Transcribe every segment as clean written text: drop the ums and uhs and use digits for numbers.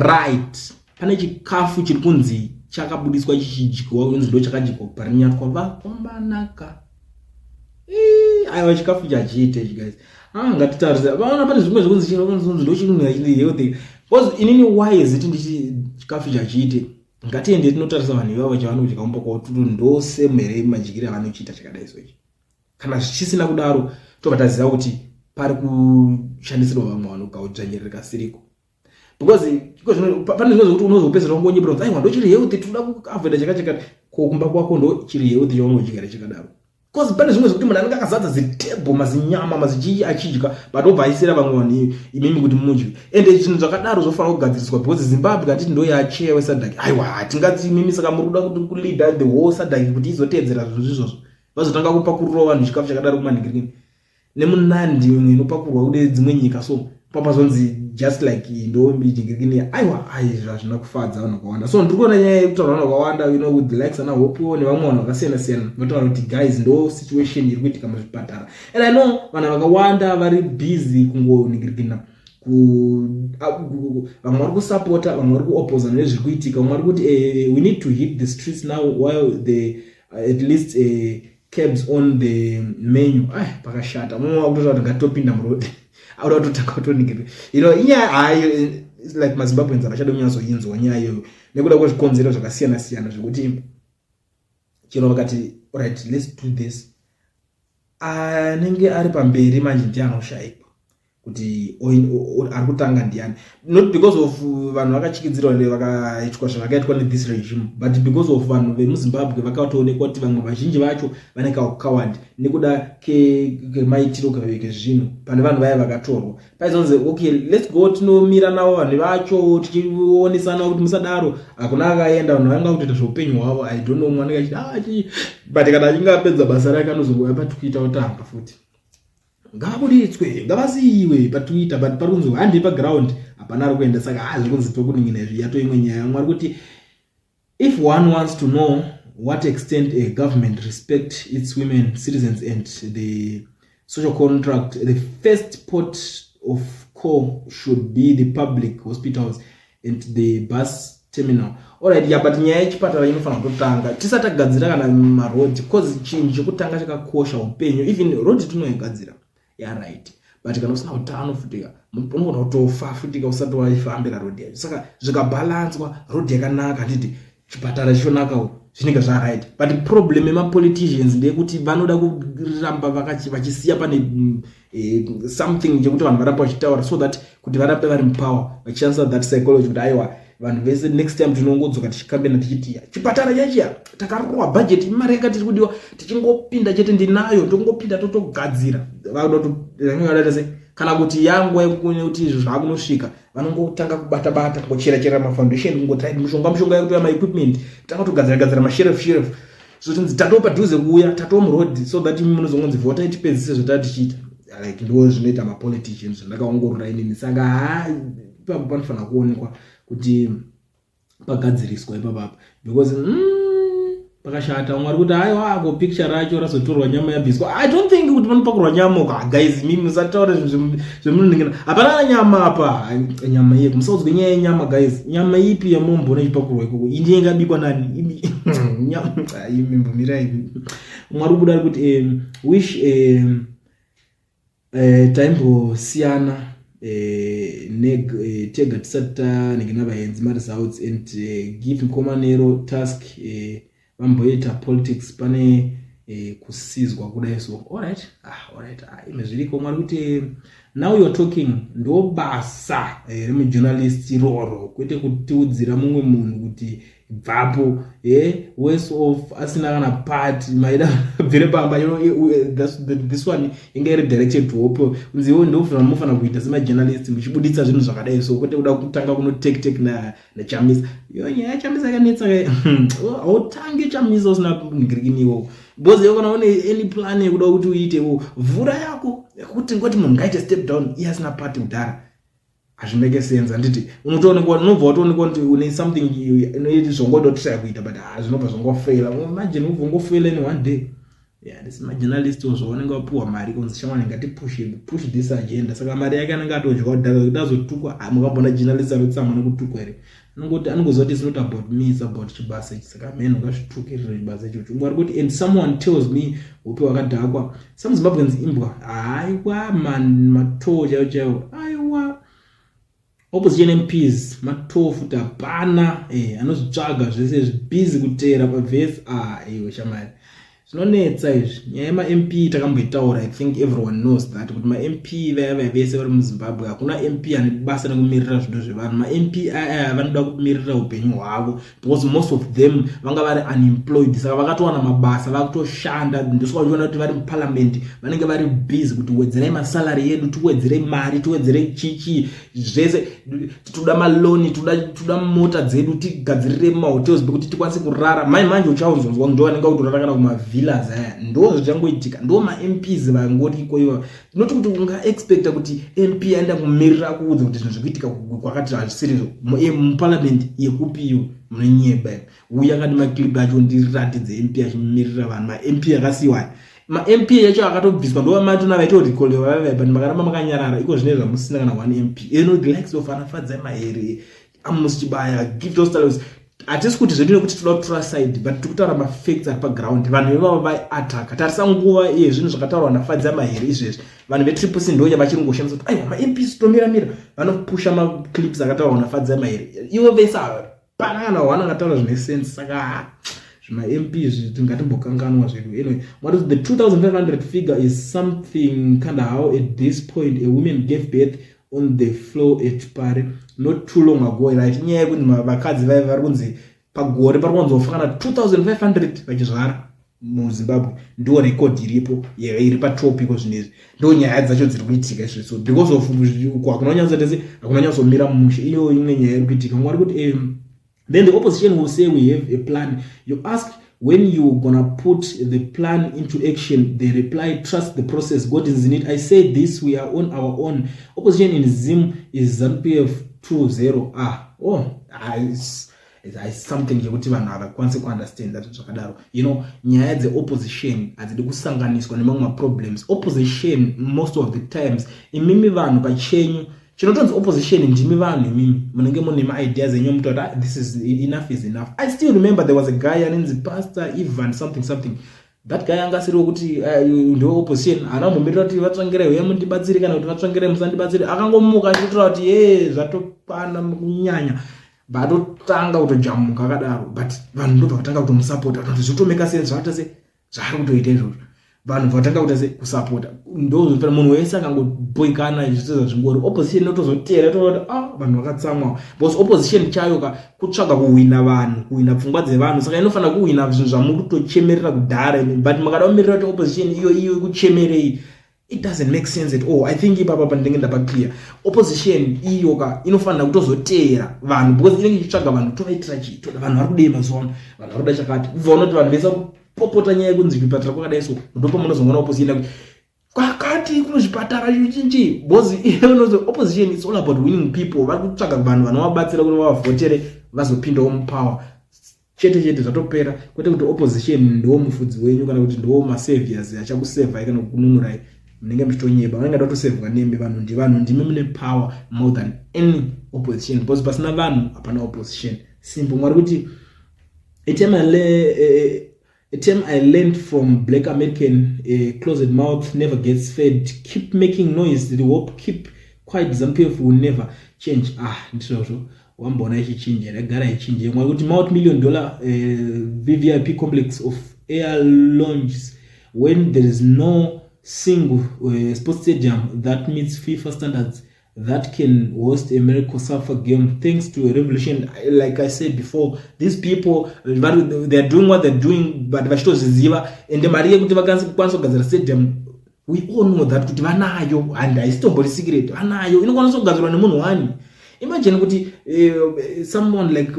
right pane chikafu chiri kunzi chakabudiswa chichidyiwa kunzi ndo chakadyiwa parinyatwa vakombanaka aiwa chikafu chachiite guys ngatitarise vaona pane zvimwe zvekunzi ndo chiri healthy because inini why is it ndichi chikafu chachiite ngatiende tinotarisa vanhu ivavo chavanoti kaumba kwatutu ndose mere majikire avanochiita chakadai sochi kana zvichisina kudaro tobva taziva kuti pari kushandisirwa vamwe vanhu kaudzvanyerereka siriko because pane zvimwe zvekuti unozopedzera ungonyebera kuti aiwa ndo chiri healthy toda kuavoida chakachakati kokumba kwako ndo chiri healthy chaunochigara chakadaro because pane zvimwe zvekuti munhu anenge akazadza zitebho mazinyama mazichii achidya but obva aisira vamwe vanhu imimi kuti mudye ende zvinhu zvakadaro zvofanira kugadziriswa because Zimbabwe katiti ndo yacheya wesadhaki aiwa hatingati imimi saka muri kuda kuti kuleader the whole sadhaki kuti izotedzera zvinhu izvozvo vazotanga kupakurira vanhu chikafu chakadaro kumanhingirikini nemunandi imwe inopakurwa kude dzimwe nyika so papazonzi just like ndombi nhingirikini aiwa zvazvina kufadza vanhu vakawanda so ndiri kuona nyaya yekutaura vanhu vakawanda with the likes ana hopo nevamwe vanhu vakasiyana siyana vanotaura kuti guys ndo situation iri kuitika muzvipatara and I know vanhu vakawanda vari busy kungonhingirikina vamwe vari kusapota vamwe vari kuopposa nezviri kuitika vamwe vari kuti we need to hit the streets now while the at least cabs on the menu pakashata mumwe wakutotaura kuti ngatopinda murodi auda kutotanga kutoningirira inyaya it's like mazimbabweans avachada kunyatsoinzwa nyaya iyoyo nekuda kwezvikonzero zvakasiyana siyana zvekuti chero vakati alright let's do this anenge ari pamberi manje ndiani anoshaikwa kuti ari kutanga ndiani not because of vanhu vakachikidzirwa vakaitwa zvavakaitwa nethis regime but because of vanhu vemuzimbabwe vakatoonekwa kuti vamwe vazhinji vacho vanenge coward nekuda kemaitiro kezvinhu pane vanhu vaya vakatorwa paizonzi okay let's go tinomira navo vanhu vacho tichionesana kuti musadaro hakuna akaenda vanhu vanga kutoita zveupenyu hwavo I don't know mwanenge achiti but kana achinge apedza basa rake anozongoya patikuita utamba futi ngavabuditswe ngavaziyiwe patwitter but pari kunzi handi paground hapana ari kuenda saka zviri kunzi tokuningina izvi yato imwe nyaya mwari kuti if one wants to know what extent a government respect its women citizens and the social contract the first port of call should be the public hospitals and the bus terminal alright but nyaya yechipatara inofanira kutotanga tisatagadzira kana marodi because chinhu chekutanga chakakosha upenyu even rodi tinoigadzira right but kana usina utano futika unogona kutofa futika usati waifambira rodi yacho saka zvikabalanswa rodi yakanaka nditi chipatara chonakawo zvinenge right but problem yemapoliticians ndeyekuti vanoda kuramba vachisiya pane something chekuti vanhu varamba vachitaura so that kuti varambe vari mupower vachishandisa that psychology kuti aiwa vanhu vese next time tinongodzoka tichikambena tichitiya chipatara chachiya takarowa budget imari yanga tiri kudiwa tichingopinda chete ndinayo tongopinda totogadzira vanoda se kana kuti yangu yekune kuti izvo zvakunosvika vanongotanga kubata ngochera mafoundation ngotraid mushonga yekuti ma equipment tanga togadzira mashelf zotinzi tatopa dhuze kuuya tatopa murodi so that munozongonzi vota itipedzise zvotati tichiita like ndo zvinoita mapoliticians zvandakaongorora inini saka ipapo panofanira kuonekwa kuti pagadziriswa ipapapa because pakashata umwe ari kuti aiwa ako picture racho razotorwa nyama yabviswa I don't think kuti panopakurwa nyama guys mimi musataura zvemunoningina hapana nyama apa nyama yeku musaudzwe nyaya yenyama guys nyama ipi yamunombona ichipakurwa ikoko indiye ingabikwa nani nyama imimvumirai umwe ari kuda kuti wish taimbosiyana tega tisata ningina vaenzi mari zauts and give Nkomanero task vamboita politics pane kusizwa kudai so alright ime zviriko mwari kuti now you're talking ndo basa remujournalist iroro kwete kutiudzira mumwe munhu kuti bvapo worse off asina kana part maida bvire pamba this one inge redirected to hope unziwo ndo mufana kuita sema journalist muchibuditsa zvinhu zvakadai so kwete kuda kutanga kuno take na Chamisa nyaya Chamisa kanetsa autange Chamisa usina ngirikiniwo boze yokona une any plan yekuda kuti uite vhura yako kuti ngoti munhu ngaite step down iyasina part kudhara azvimeke sense anditi unotoonekwa unobva watoonekwa kuti une something inoiti zvongoda kushaya kuita but zvinobva zvongofaila imagine ubva ungofaila in one day yeah, this majournalist uzoonenga wapuwa mari kunzi shamwani ngati push this agenda saka mari yake anenge atodya kudhaka kuti azotukwa mukambona journalist arotsamwa nekutukwa ere anongoti anongozoti it's not about me, it's about chibasa ichi saka mheni ukazvitukirira chibasa ichocho mwari kuti and someone tells me upe wakadhakwa some Zimbabweans imbwa aiwa matoo chaiwo aiwa opposition MPs matoo futi hapana anozvitsvaga zvese zvibizi kuteera pavhesi iwe shamari zvinonetsa izvi nyaya yema-MP takamboitaura. I think everyone knows that kuti ma-MP vaya vese vari muZimbabwe hakuna MP ane basa nekumirira zvinhu zvevanhu. Ma-MP aya vanoda kumirira upenyu hwavo because most of them vanga vari unemployed saka vakatowana mabasa vakutoshanda ndosvakachiona kuti vari muparliament vanenge vari busy kuti wedzerei masalary yedu tiwedzerei mari tiwedzerei chichi zvese toda maloni toda mota dzedu tigadzirire mahotels bekuti tikwanise kurara manje uchauzonzwa ndo vanenge kutorara kana kumavillas aya ndo zvichangoitika ndo ma-MPs vangoti ikoiwa noti kuti unga expecta kuti MP aenda kumirira kuudza kuti zvinhu zvikuitika kwakati hazvisiri muparliament yekupiyo munonyeba uya kati maclip acho ndiratidze MP achimirira vanhu ma-MP akasiyiwa ma-MP yacho akatobviswa ndo vamatona vaitorekolewa vavai but makaramba makanyarara iko zvine zvamusina kana 1 MP the likes of anafadzai mahere amusichibaya give those talents hatisi kuti zvedino kuti toda kutora side but tikutaura mafacts ari paground vanhu vevavo vaiataka tarisa nguva iye zvinhu zvakataurwa nafadzai mahere izvezvi vanhu vetriple C ndoya vachingoshandisa kuti aiwa ma-MPs tomiramira vanopusha maclips akataurwa nafadzai mahere ivo vese hapana kana hwana akataura zvine sense saka ma-MPs tingatimbokanganwa zvedu anyway what is the 2500 figure is something kind of how at this point a woman gave birth on the floor at Pare not too long ago right nyaya yekuti vakadzi vaiva vari kunzi pagore pari kuwanzofa kana 2500 vachizvara muZimbabwe ndo record iripo iri patop iko zvinezvi ndo nyaya dzacho dziri kuitika izvi so because of hakunanyazomira mumushe iyo imwe nyaya iri kuitika mwari kuti then the opposition will say we have a plan. You ask when you gonna put the plan into action. They reply, trust the process. God is in it. I say this, we are on our own. Opposition in Zim is ZANU-PF 2-0. It's something you would even have to understand that. You know, nyaya the opposition as the kusanganiswa among my problems. Opposition most of the times imimi vanhu pachenyu chinotonzi opposition ndimi vanhu imimi munenge mune ma-ideas enyu mutoti this is enough is enough. I still remember there was a guy anonzi Pastor Ivan something that guy angasiriwo kuti ndio opposition anamumirira kuti vatsvangire hwe mundibatsire kana kuti vatsvangire musandibatsire akangomuka achitotaura kuti zvatopana kunyanya batotanga kutojamuka akadaro but vanhu ndo vakatanga kutomusapota kuti zvitomeka sense zvatose zvari kutoita izvozvo vanhu vatanga kuti kusapota ndo zvinoita munhu wese akangoboikana zvitsa zvingori opposition notozotera toona vanhu vakatsamwa because opposition chayo kutsvaga kuwina vanhu kuwina pfungwa dzevanhu saka inofanira kuwina zvinhu zvamuri kutochemerera kudhara but makada kumirira kuti opposition iyo ikuchemerei it doesn't make sense at all. I think ipapa pandenge ndapa clear opposition iyo inofanira kutozotera vanhu because inenge ichitsvaga vanhu tovaitira chito vanhu vari kudei mazuva ano vanhu vari kuda chakati ubva kuti vanhu vese popota nyaya yekunzi zvipatara kwakadai so ndipo munozongona opposition kuti kwakati kunozvipatara chinchi because opposition is all about winning people vari kutsvaga vanhu vanovabatsira kuti vavhotere vazopindawo mupower chete zvatopera kwete kuti opposition ndo mufudzi wenyu kana kuti ndo masaviors achakusevhai kana kununurai munenge muchitonyeba vanenge datosevhwa nemi vanhu ndimi mune power more than any opposition because pasina vanhu hapana opposition simple mwari kuti a term I learned from Black American, closed mouth never gets fed. Keep making noise, the hope keep quiet. ZANU-PF will never change. Ndicho wambona ichinje ragara ichinje mwakuti $1 million VVIP complex of air launches when there is no single sports stadium that meets FIFA standards that can host a miracle soccer game thanks to a revolution. Like I said before, these people they are doing what they're doing but vachitoziziva ende mari yekuti vakwanisa kugadzira stadium we all know that kuti vanayo and I still body secret vanayo inokwanisa kugadzirwa nemunhu wani. Imagine kuti someone like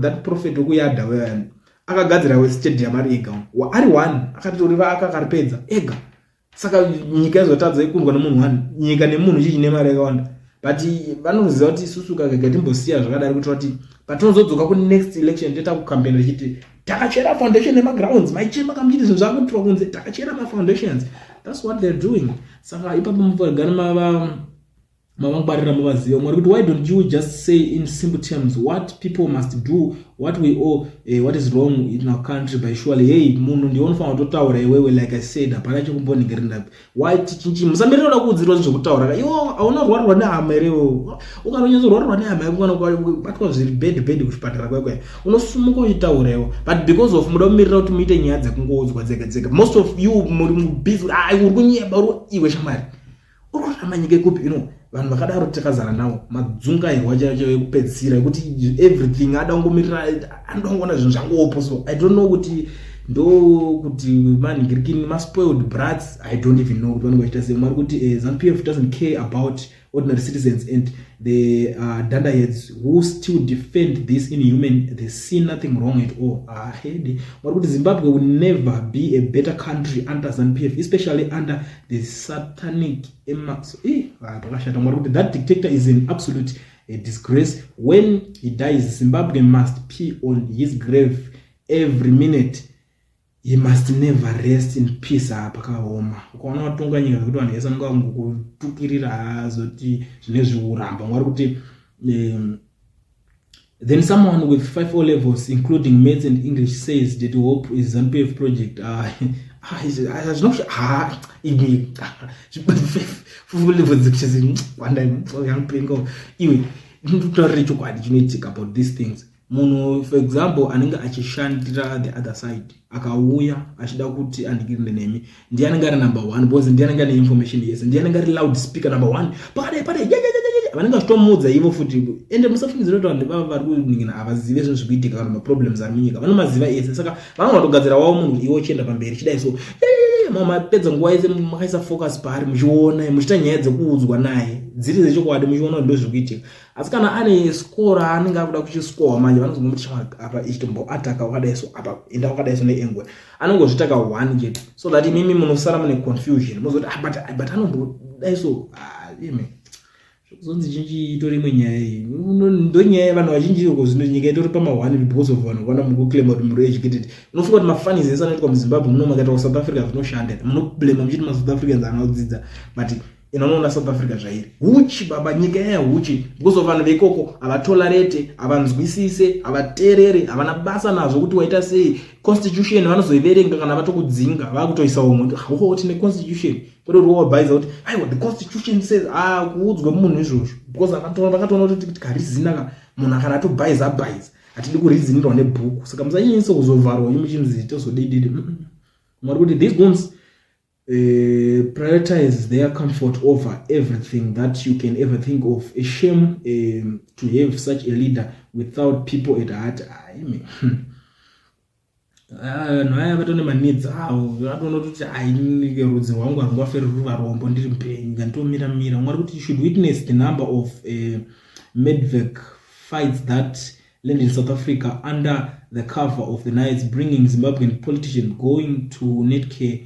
that prophet okuyadha wewe akagadzira stadium ari ega ari one akatoriva akakaripedza ega saka nyika izotadza ikundwa nemunhu wani nyika nemunhu chichine mari yakawanda but vanoziva kuti isusu kagatimbosiya zvakadari kuti patinozodzoka ku next election teta kukampeni richiti takachera foundation emagrounds maichema kamuchiti zvinhu zvakuitwa kunze takachera mafoundations. That's what they're doing. Saka ipapo muvagana mavangwarira muvaziva mwari kuti why don't you just say in simple terms what people must do, what we owe, what is wrong in our country by surely hey munhu ndionofanira kutotaura iwewe like I said hapana chekumboningirira why tichinchi musamirira kuudzirwa zvekutaura iwo hauna rwarwa nehama irewo ukanonyatsorwarwa nehama yako batwa zviri bed kuchipatara kwekwe unosumuka uchitaurawo but because of muda kumirira kuti muite nyaya dzekungoudzwa dzega most of you muri busy uri kunyeba iwe shamari uri kurarama nyika ikupi vanhu vakadaro takazara navo madzungairwa chaicho ekupedzisira ekuti everything adangomirira andongoona zvinhu zvangopo. So I don't know kuti ndokuti manhingirikini maspoiled brats I don't even know kuti vanongoita sei. Mwari kuti ZANU-PF doesn't care about ordinary citizens and the dandaheads who still defend this inhuman, they see nothing wrong at all. Mwari kuti Zimbabwe will never be a better country under ZANU-PF, especially under the satanic Mwari kuti that dictator is an absolute disgrace. When he dies, Zimbabwe must pee on his grave every minute. He must never rest in peace. Pakaoma ukaona watonga nyika kuti vanhu vese vangokutukirira zoti zvine zviuramba. Mwari kuti then someone with 5 O levels including maths and English says that hope is ZANU-PF project. About these things. Munhu for example anenge achishandira the other side akauya achida kuti andikirinde nemi ndiye anenge ari number 1 because ndiye anenge ane information yes ndiye anenge ari loud speaker number 1 pade vanenge vachitomudza ivo futi ende musafungidzira kuti vanhu vava vari kuningina havazive zvinhu zvikuitika kana maproblems ari munyika vanomaziva ese. Saka vamwe vatogadzira wavo munhu iwo chienda pamberi chidai so mapedza nguva yese makaisa focus paari muchiona muchiita nyaya dzekuudzwa naye dziri dzechokwadi muchiona kuti ndozvikuitika. Asi kana ane skora anenge akuda kuchiscore manje vanozongomutich apa ichitomboataka wakadai so apa enda wakadai so neengwe anongozvitaka 1 chete so that imimi munosara mune confusion muzoti but anombodai so ime zvokuzonzi chinji itori imwe nyaya iyi ndonyaya yevanhu vazhinji iko zvino nyika itori pama1 because of vanhu vana mukuclaima kuti muri educated. Unofunga kuti mafanis ese anoitwa muZimbabwe munomakaita kuSouth Africa zvinoshandira munoblema muchiti maSouth Africans anodzidza but inoona South Africa zvairi huchi baba nyika yahuchi because of vanhu veikoko havatolerate havanzwisise havateerere havana basa nazvo kuti waita sei constitution vanozoiverenga kana vatokudzinga vakutoisawo munhu tine constitution kuti wabaiza kuti aiwa the constitution says kuudzwe munhu izvozvo because vakatoona kuti karizina munhu akana atobaiza abaiza hatidi kurizinirwa nebhuku. Saka musanyanyisa kuzovharwa imuchinzi tozodididi mwari kuti these guns prioritize their comfort over everything that you can ever think of. A shame to have such a leader without people at heart. Noya vatone manidzi avo vatoona kuti ainike rudzi rwangu harungaferi ruva rombo ndiri mpenyu ngantomira mwari kuti you should witness the number of medvac fights that land in South Africa under the cover of the nights, bringing Zimbabwean politicians going to Netcare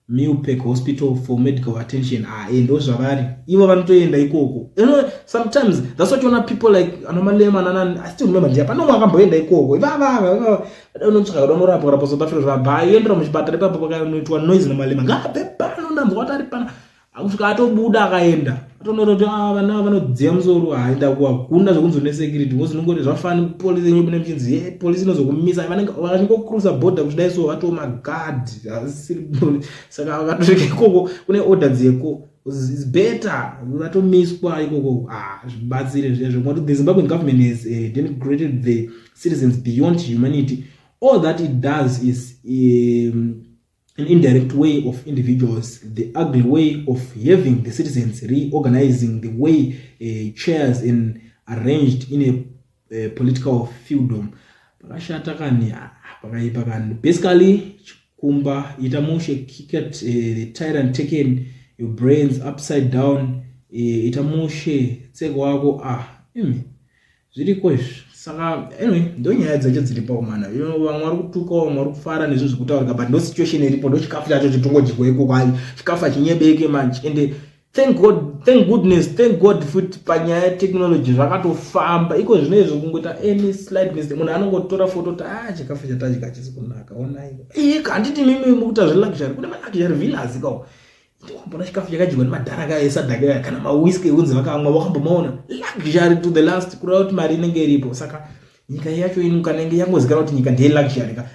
Milpec Hospital for medical attention. Endo zvavari ivo vanotoenda ikoko. Sometimes that's what you want people like anomalema nanani. I still remember Japan no akamboenda ikoko ivava unotsvaka unorapwa rapo South Africa zvabaendera muchipatara ipapo pakanoitwa noise namalema ngape pano ndambo atari pana akusvika atobuda akaenda atonora kuti vana vanodziya musoro aenda kuwakunda zvokunzonesecurity ngozi nongoti zvafani polisi yenyubu nemuchinzi polisi inozokumisa vaningokrusa border kuchidai so vatomagadi saka vakatosvika ikoko kune order dzeko is better vatomiswa ikoko zvibatsire zvezvo ngokuti the Zimbabwean government has denigrated the citizens beyond humanity. All that it does is an indirect way of individuals, the ugly way of having the citizens reorganizing the way chairs in arranged in a political fiefdom. Basically, Kumba, itamushe kick the tyrant taking your brains upside down, itamushe tsego wako zviri kwezvo. Saka anyway ndonyaya dzacho dziripo mana vamwe vari kutuka vamwe vari kufara nezvo zvekutaurika but no situation iripo ndo chikafu chacho chitongodyirwa iko kwai chikafu chinyebeke manje ende thank God futi panyaya yetechnology zvakatofamba iko zvinezvo kungota any slide mistake munhu anongotora foto kuti chikafu chatadya hachisi kunaka onai handiti mimi mukuita zveluxury kune maluxury villas kawo ndikambona chikafu chakadyiwa nemadhara esadhaka kana mawhiskey unzi vakamwa wakambomaona luxury to the last kureva kuti mari inenge iripo saka nyika yacho ino kana inge yangozikanwa kuti nyika ndeye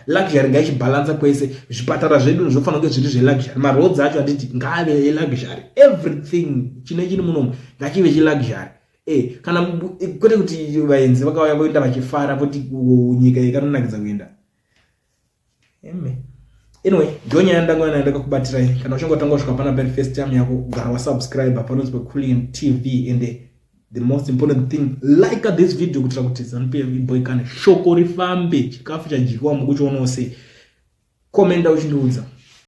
luxury ngaichibalansa kwese zvipatara zvedu zvofanira kunge zviri zveluxury maroads acho handiti ngaave eluxury everything chine chiri munomu ngachive chiluxury kana kwete kuti vaenzi vakauya voenda vachifara kuti nyika ikanonakidza kuenda anyway ndonyaya ndangwana ndakakubatirai kana uchingotanga kusvika pana first time yako gara wasubscribe panonzi peCooling TV and the most important thing like this video kuitira kuti ZANU-PF boy kana shoko rifambe chikafu chadyiwa mukuchiona sei komenda uchindiudza